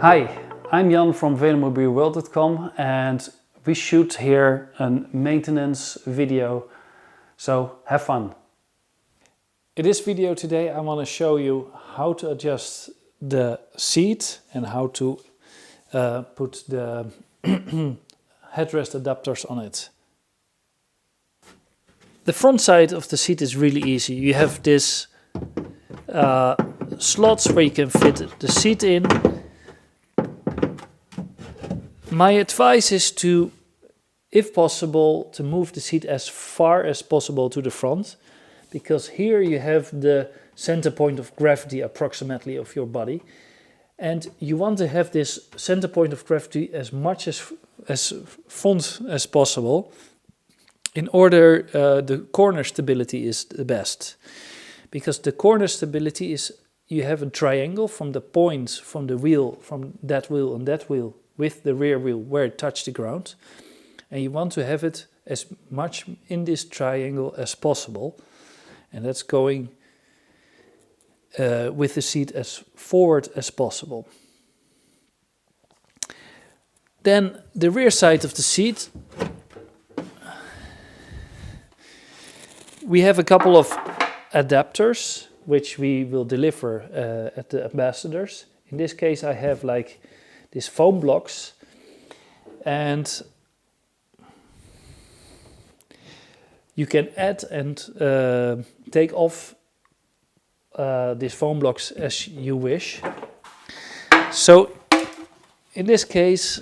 Hi, I'm Jan from VelomobileWorld.com and we shoot here a maintenance video, so have fun. In this video today I want to show you how to adjust the seat and how to put the headrest adapters on it. The front side of the seat is really easy. You have this slots where you can fit the seat in. My advice is to, if possible, to move the seat as far as possible to the front, because here you have the center point of gravity approximately of your body, and you want to have this center point of gravity as much as front as possible. In order, the corner stability is the best, because the corner stability is, you have a triangle from the points from the wheel, from that wheel and that wheel, with the rear wheel where it touched the ground, and you want to have it as much in this triangle as possible, and that's going with the seat as forward as possible. Then the rear side of the seat, we have a couple of adapters which we will deliver at the ambassadors. In this case I have like these foam blocks, and you can add and take off these foam blocks as you wish. So in this case,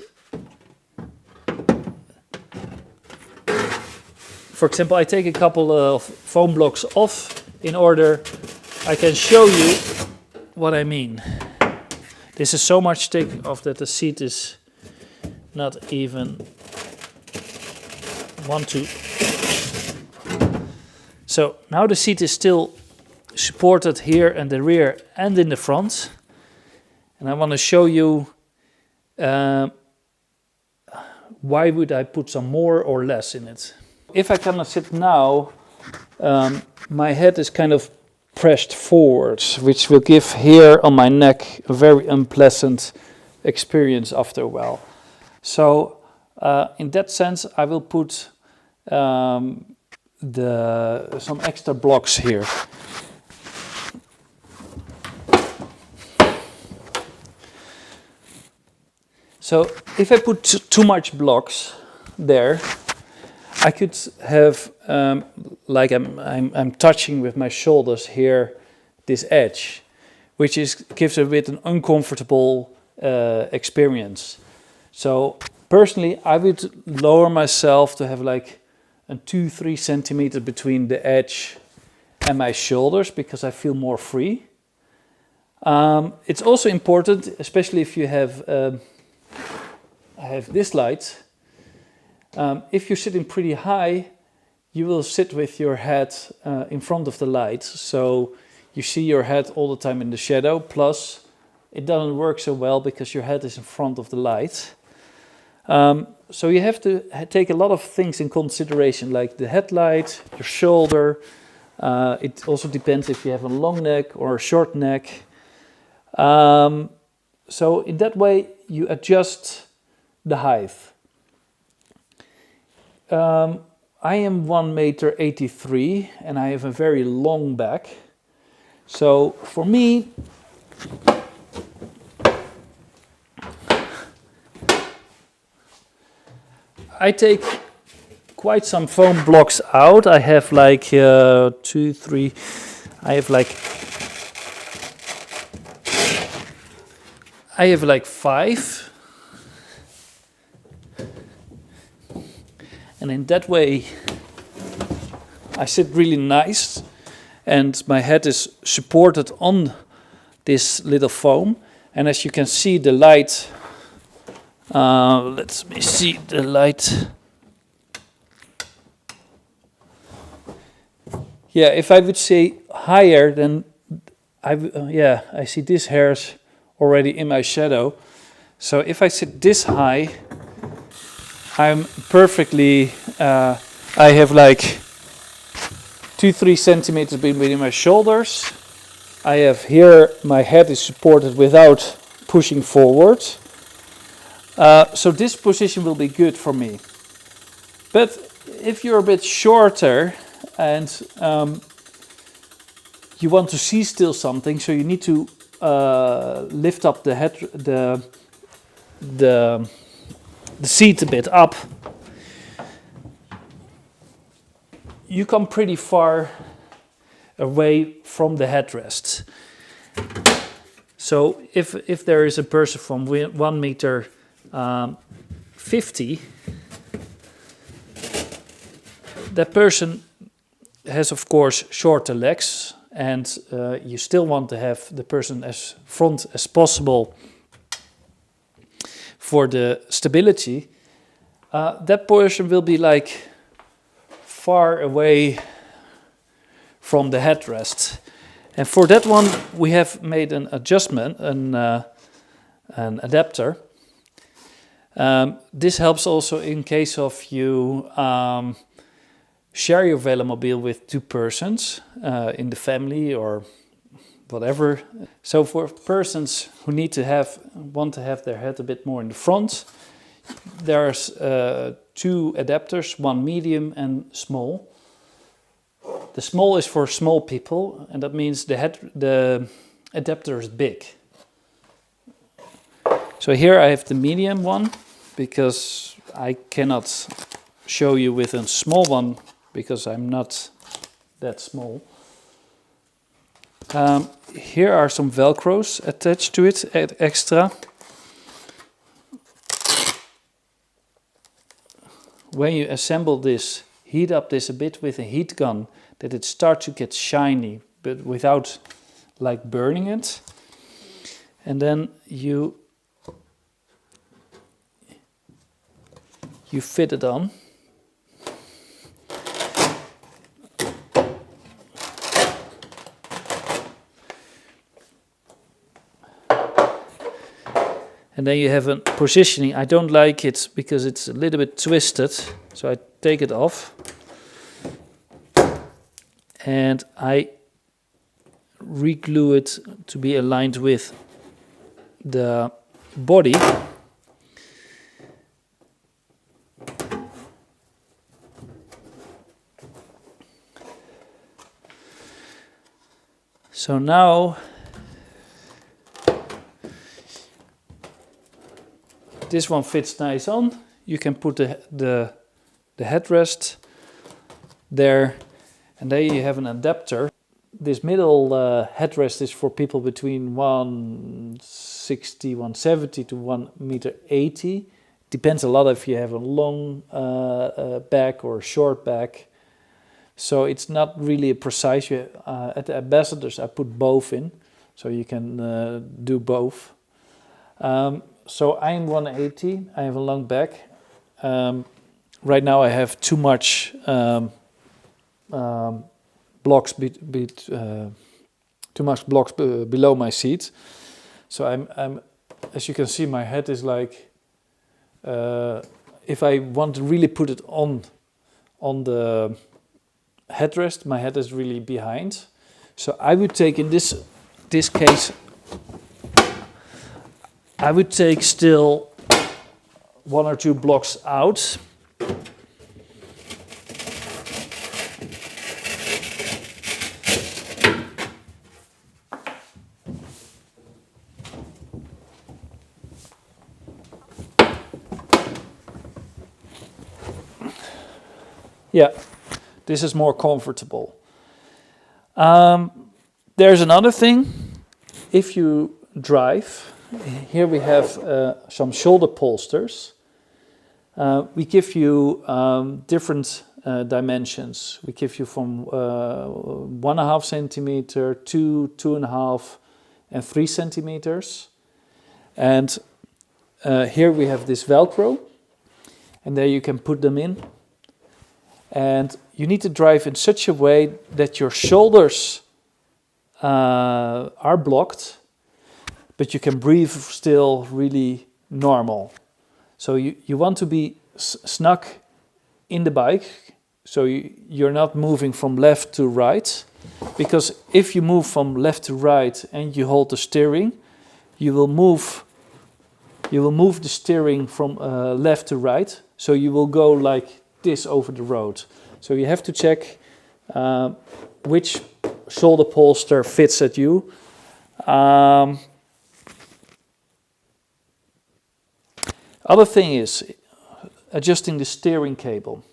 for example, I take a couple of foam blocks off in order I can show you what I mean. This is so much take off that the seat is not even want to. So now the seat is still supported here in the rear and in the front, and I want to show you why would I put some more or less in it. If I cannot sit now, my head is kind of pressed forwards, which will give here on my neck a very unpleasant experience after a while. So in that sense I will put some extra blocks here. So if I put too much blocks there, I could have, like I'm touching with my shoulders here, this edge, which gives a bit an uncomfortable experience. So personally, I would lower myself to have like a 2-3 centimeters between the edge and my shoulders, because I feel more free. It's also important, especially if you have, I have this light. If you're sitting pretty high, you will sit with your head in front of the light, so you see your head all the time in the shadow, plus it doesn't work so well because your head is in front of the light. So you have to take a lot of things in consideration, like the headlight, your shoulder. It also depends if you have a long neck or a short neck. So in that way you adjust the height. I am 1.83 meters and I have a very long back. So for me, I take quite some foam blocks out. I have like 2, 3, I have like 5. And in that way, I sit really nice, and my head is supported on this little foam. And as you can see, the light, let me see the light. Yeah, if I would say higher, then I see these hairs already in my shadow. So if I sit this high, I'm perfectly, I have like 2-3 centimeters between my shoulders. I have here, my head is supported without pushing forward. So this position will be good for me. But if you're a bit shorter and you want to see still something, so you need to lift up the seat a bit up. You come pretty far away from the headrest. So if there is a person from 1 meter 50, that person has of course shorter legs, and you still want to have the person as front as possible for the stability. That person will be like far away from the headrest, and for that one we have made an adjustment, an adapter. This helps also in case of you share your Velomobile with 2 persons in the family or whatever. So for persons who want to have their head a bit more in the front, there's 2 adapters, one medium and small. The small is for small people, and that means the adapter is big. So here I have the medium one, because I cannot show you with a small one, because I'm not that small. Here are some velcros attached to it, extra. When you assemble this, heat up this a bit with a heat gun, that it starts to get shiny, but without like burning it. And then you fit it on. And then you have a positioning. I don't like it because it's a little bit twisted, so I take it off. And I re-glue it to be aligned with the body. So now this one fits nice on. You can put the headrest there, and there you have an adapter. This middle headrest is for people between 160, 170 to 1 meter 80. Depends a lot if you have a long back or a short back. So it's not really a precise. At the ambassadors I put both in, so you can do both. So I'm 180, I have a long back. Right now I have too much blocks below my seat. So I'm as you can see, my head is like, if I want to really put it on the headrest, my head is really behind. So I would take, in this case, I would take still 1 or 2 blocks out. Yeah, this is more comfortable. There's another thing. If you drive, here we have some shoulder polsters. We give you different dimensions. We give you from 1.5 centimeter, 2.5, and 3 centimeters. And here we have this Velcro, and there you can put them in. And you need to drive in such a way that your shoulders are blocked, but you can breathe still really normal. So you want to be snug in the bike, so you're not moving from left to right, because if you move from left to right and you hold the steering, you will move the steering from left to right, so you will go like this over the road. So you have to check which shoulder bolster fits at you. Other thing is adjusting the steering cable.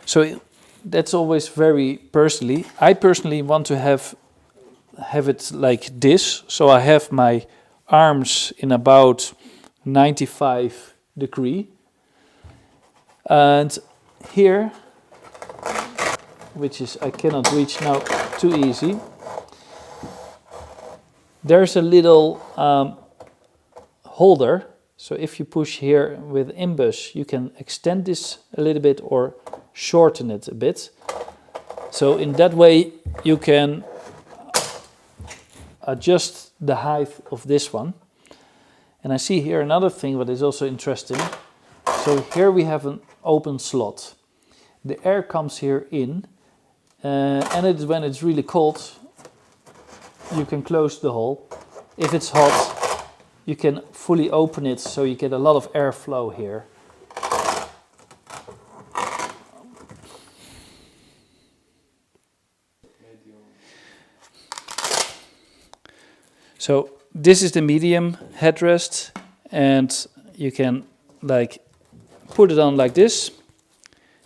So that's always very personally. I personally want to have it like this. So I have my arms in about 95 degree. And here, which is I cannot reach now too easy, there's a little holder. So if you push here with imbus, you can extend this a little bit or shorten it a bit. So in that way you can adjust the height of this one. And I see here another thing that is also interesting. So here we have an open slot. The air comes here in, and when it's really cold, you can close the hole. If it's hot, you can fully open it, so you get a lot of airflow here. So this is the medium headrest, and you can like put it on like this,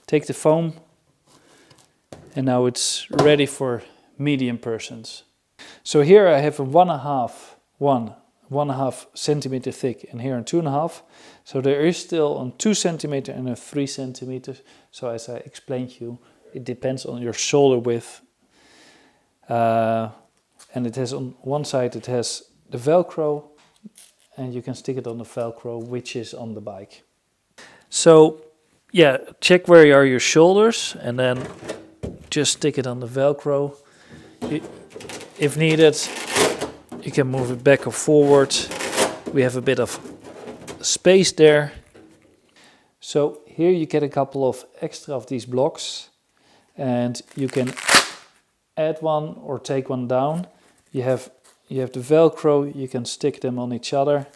take the foam, and now it's ready for medium persons. So here I have a 1.5 centimeter thick, and here a 2.5. So there is still a 2 centimeter and a 3 centimeters. So as I explained to you, it depends on your shoulder width. And it has on one side, it has the Velcro, and you can stick it on the Velcro, which is on the bike. So yeah, check where are your shoulders, and then just stick it on the Velcro. If needed, you can move it back or forward. We have a bit of space there. So here you get a couple of extra of these blocks, and you can add one or take one down. You have the Velcro, you can stick them on each other,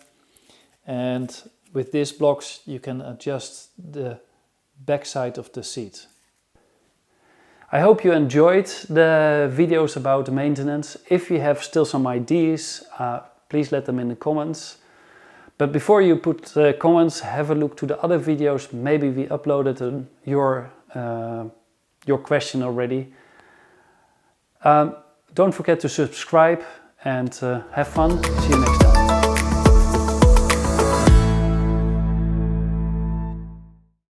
and with these blocks you can adjust the back side of the seat. I hope you enjoyed the videos about the maintenance. If you have still some ideas, please let them in the comments. But before you put comments, have a look to the other videos. Maybe we uploaded your question already. Don't forget to subscribe and have fun. See you next time.